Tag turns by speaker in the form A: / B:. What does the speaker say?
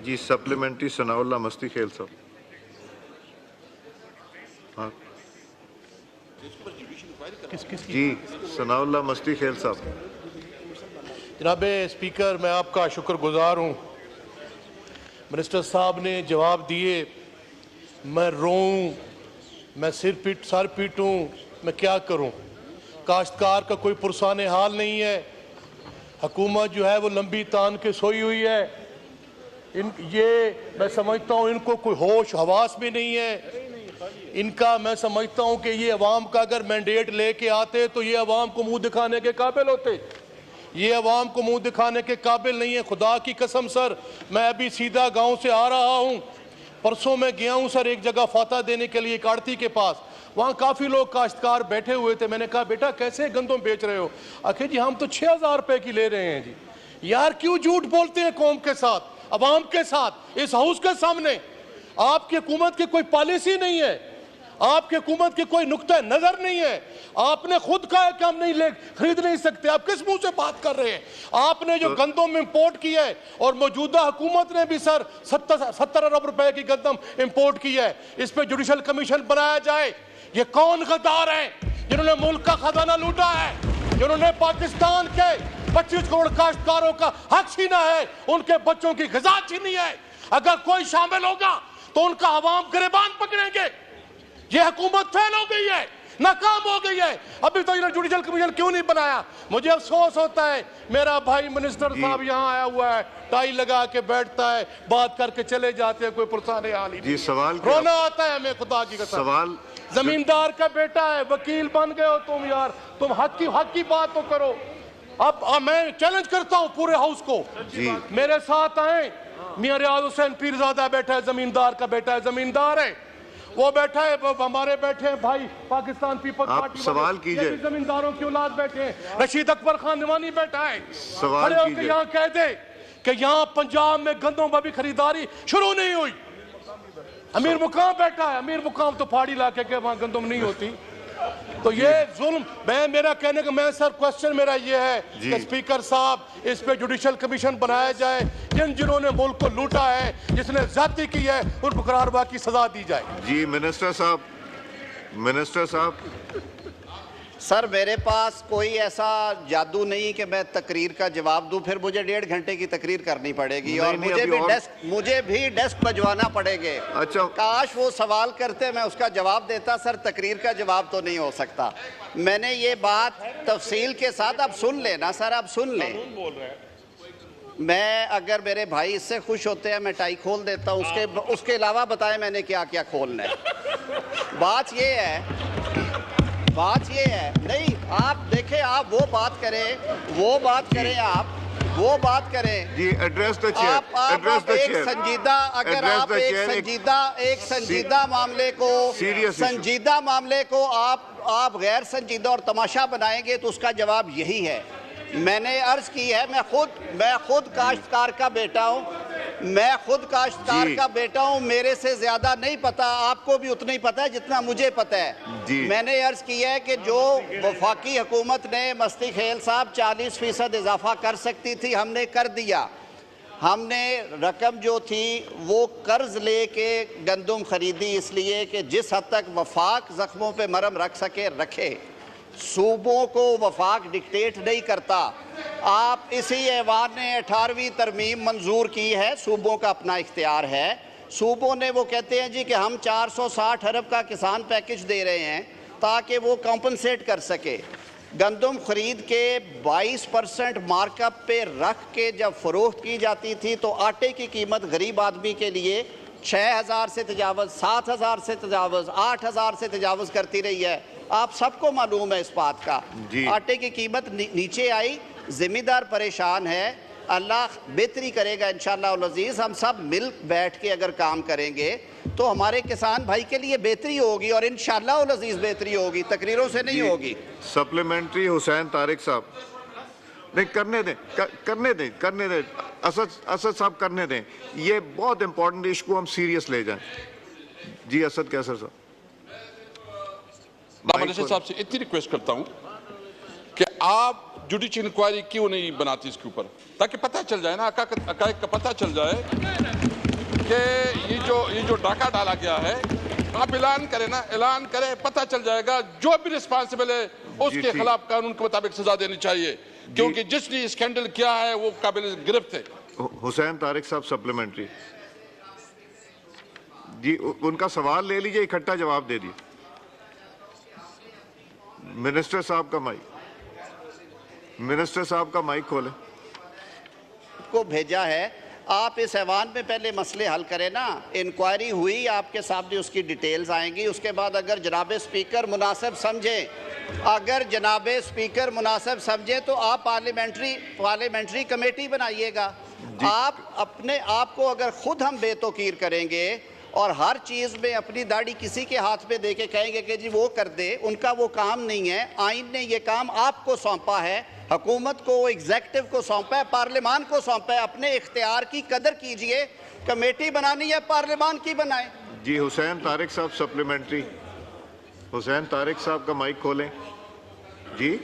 A: جی supplementary ثناء اللہ مستی خیل صاحب. ہاں جی ثناء اللہ مستی خیل صاحب.
B: جناب اسپیکر، میں آپ کا شکر گزار ہوں. منسٹر صاحب نے جواب دیے. میں روؤں، میں سر پیٹوں، میں کیا کروں؟ کاشتکار کا کوئی پرسان حال نہیں ہے. حکومت جو ہے وہ لمبی تان کے سوئی ہوئی ہے. یہ میں سمجھتا ہوں ان کو کوئی ہوش حواس بھی نہیں ہے. ان کا میں سمجھتا ہوں کہ یہ عوام کا اگر مینڈیٹ لے کے آتے تو یہ عوام کو منہ دکھانے کے قابل ہوتے. یہ عوام کو منہ دکھانے کے قابل نہیں ہے. خدا کی قسم سر، میں ابھی سیدھا گاؤں سے آ رہا ہوں. پرسوں میں گیا ہوں سر ایک جگہ فاتح دینے کے لیے کارتی کے پاس. وہاں کافی لوگ کاشتکار بیٹھے ہوئے تھے. میں نے کہا بیٹا کیسے گندم بیچ رہے ہو؟ آخر جی ہم تو 6,000 روپے کی لے رہے ہیں. جی یار کیوں جھوٹ بولتے ہیں قوم کے ساتھ، عوام کے ساتھ، اس ہاؤس کے سامنے؟ آپ کی حکومت کی کوئی پالیسی نہیں ہے، آپ کی حکومت کی کوئی نقطہ نظر نہیں ہے. آپ نے خود کہا ہے کہ ہم خرید نہیں سکتے. آپ کس منہ سے بات کر رہے ہیں؟ آپ نے جو گندم امپورٹ کی ہے، اور موجودہ حکومت نے بھی سر 70 ارب روپے کی گندم امپورٹ کی ہے. اس پہ جوڈیشل کمیشن بنایا جائے. یہ کون غدار ہیں جنہوں نے ملک کا خزانہ لوٹا ہے، جنہوں نے پاکستان کے 25 کروڑ کاشتکاروں کا حق چھینا ہے، ان کے بچوں کی غذا چھینی ہے؟ اگر کوئی شامل ہوگا تو ان کا عوام گریبان پکڑیں گے. یہ حکومت فیل ہو گئی ہے، ناکام ہو گئی ہے. ابھی تو جوڈیشل کمیشن کیوں نہیں بنایا؟ مجھے افسوس ہوتا ہے. میرا بھائی منسٹر صاحب یہاں آیا ہوا ہے، ٹائی لگا کے بیٹھتا ہے، بات کر کے چلے جاتے ہیں، کوئی پرسان حال ہی نہیں.
A: سوال
B: رونا آتا ہے ہمیں خدا کی قسم.
A: سوال
B: زمیندار کا بیٹا ہے، وکیل بن گئے ہو تم. یار تم حق کی بات تو کرو. اب میں چیلنج کرتا ہوں پورے ہاؤس کو، میرے ساتھ آئیں. میاں ریاض حسین پیرزادہ بیٹھا ہے، زمیندار کا بیٹا ہے، زمیندار ہے. وہ بیٹھا ہے، وہ بیٹھے ہیں بھائی پاکستان پیپلز پارٹی
A: سوال کیجئے.
B: زمینداروں کی اولاد بیٹھے ہیں. رشید اکبر خان نوانی بیٹھا ہے.
A: سوال کیجئے.
B: یہاں کہہ دے کہ یہاں پنجاب میں گندم ابھی خریداری شروع نہیں ہوئی. امیر مقام بیٹھا ہے. امیر مقام تو پہاڑی علاقے کے، وہاں گندم نہیں ہوتی. تو یہ ظلم. میرا کہنے کا سر کوسچن میرا یہ ہے کہ اسپیکر صاحب اس پہ جوڈیشل کمیشن بنایا جائے. جنہوں نے ملک کو لوٹا ہے، جس نے زیادتی کی ہے، ان کو قراربا کی سزا دی جائے. جی
A: منسٹر صاحب.
C: سر میرے پاس کوئی ایسا جادو نہیں کہ میں تقریر کا جواب دوں. پھر مجھے 1.5 گھنٹے کی تقریر کرنی پڑے گی، اور مجھے بھی ڈیسک بجوانا پڑے گے. کاش وہ سوال کرتے، میں اس کا جواب دیتا. سر تقریر کا جواب تو نہیں ہو سکتا. میں نے یہ بات تفصیل کے ساتھ، اب سن لیں نا سر، اب سن لیں. میں اگر میرے بھائی اس سے خوش ہوتے ہیں میں ٹائی کھول دیتا ہوں. اس کے علاوہ بتائیں میں نے کیا کیا کھولنا ہے. بات یہ ہے نہیں، آپ دیکھیں، آپ وہ بات کریں
A: جی ایڈریس دا چیئر.
C: آپ ایک سنجیدہ، اگر آپ ایک سنجیدہ معاملے کو آپ غیر سنجیدہ اور تماشا بنائیں گے تو اس کا جواب یہی ہے. میں نے عرض کی ہے، میں خود کاشتکار کا بیٹا ہوں. میرے سے زیادہ نہیں پتا، آپ کو بھی اتنا ہی پتا ہے جتنا مجھے پتا ہے. میں نے عرض کی ہے کہ جو وفاقی حکومت نے مستی خیل صاحب 40% اضافہ کر سکتی تھی، ہم نے کر دیا. ہم نے رقم جو تھی وہ قرض لے کے گندم خریدی، اس لیے کہ جس حد تک وفاق زخموں پہ مرہم رکھ سکے رکھے. صوبوں کو وفاق ڈکٹیٹ نہیں کرتا. آپ اسی ایوان نے 18ویں ترمیم منظور کی ہے، صوبوں کا اپنا اختیار ہے. صوبوں نے وہ کہتے ہیں جی کہ ہم 460 ارب کا کسان پیکج دے رہے ہیں تاکہ وہ کمپنسیٹ کر سکے. گندم خرید کے 22% مارک اپ پہ رکھ کے جب فروخت کی جاتی تھی تو آٹے کی قیمت غریب آدمی کے لیے 6,000 سے تجاوز، 7,000 سے تجاوز، 8,000 سے تجاوز کرتی رہی ہے. آپ سب کو معلوم ہے اس بات کا. آٹے کی قیمت نیچے آئی، زمیندار پریشان ہے. اللہ بہتری کرے گا انشاءاللہ العزیز. ہم سب مل بیٹھ کے اگر کام کریں گے تو ہمارے کسان بھائی کے لیے بہتری ہوگی، اور انشاءاللہ العزیز بہتری ہوگی، تقریروں سے نہیں ہوگی.
A: سپلیمنٹری حسین طارق صاحب. نہیں کرنے دیں اسد صاحب کرنے دیں. یہ بہت امپورٹنٹ ایشو کو ہم سیریس لے جائیں. جی اسد کیسر صاحب.
D: منسٹر صاحب سے اتنی ریکویسٹ کرتا ہوں کہ آپ جوڈیشل انکوائری کیوں نہیں بناتی اس کے اوپر, تاکہ پتہ چل جائے نا, حقائق کا پتہ چل جائے کہ یہ جو ڈاکہ ڈالا گیا ہے. آپ اعلان کریں نا, اعلان کریں, پتہ چل جائے گا. جو بھی رسپانسبل ہے اس کے خلاف قانون کے مطابق سزا دینی چاہیے, کیونکہ جس نے اسکینڈل کیا ہے وہ قابل گرفت ہے.
A: حسین طارق صاحب سپلیمنٹری. جی ان کا سوال لے لیجئے, اکٹھا جواب دے دیے. منسٹر صاحب کا مائک کھولیں.
C: کو بھیجا ہے, آپ اس ایوان میں پہلے مسئلے حل کریں نا. انکوائری ہوئی, آپ کے سامنے اس کی ڈیٹیلز آئیں گی. اس کے بعد اگر جناب اسپیکر مناسب سمجھیں تو آپ پارلیمنٹری کمیٹی بنائیے گا. آپ اپنے آپ کو اگر خود ہم بے توقیر کریں گے اور ہر چیز میں اپنی داڑھی کسی کے ہاتھ پہ دے کے کہیں گے کہ جی وہ کر دے, ان کا وہ کام نہیں ہے. آئین نے یہ کام آپ کو سونپا ہے, حکومت کو, ایگزیکٹو کو سونپا ہے, پارلیمان کو سونپا ہے. اپنے اختیار کی قدر کیجئے. کمیٹی بنانی ہے پارلیمان کی بنائیں.
A: جی حسین طارق صاحب سپلیمنٹری. حسین طارق صاحب کا مائک کھولیں. جی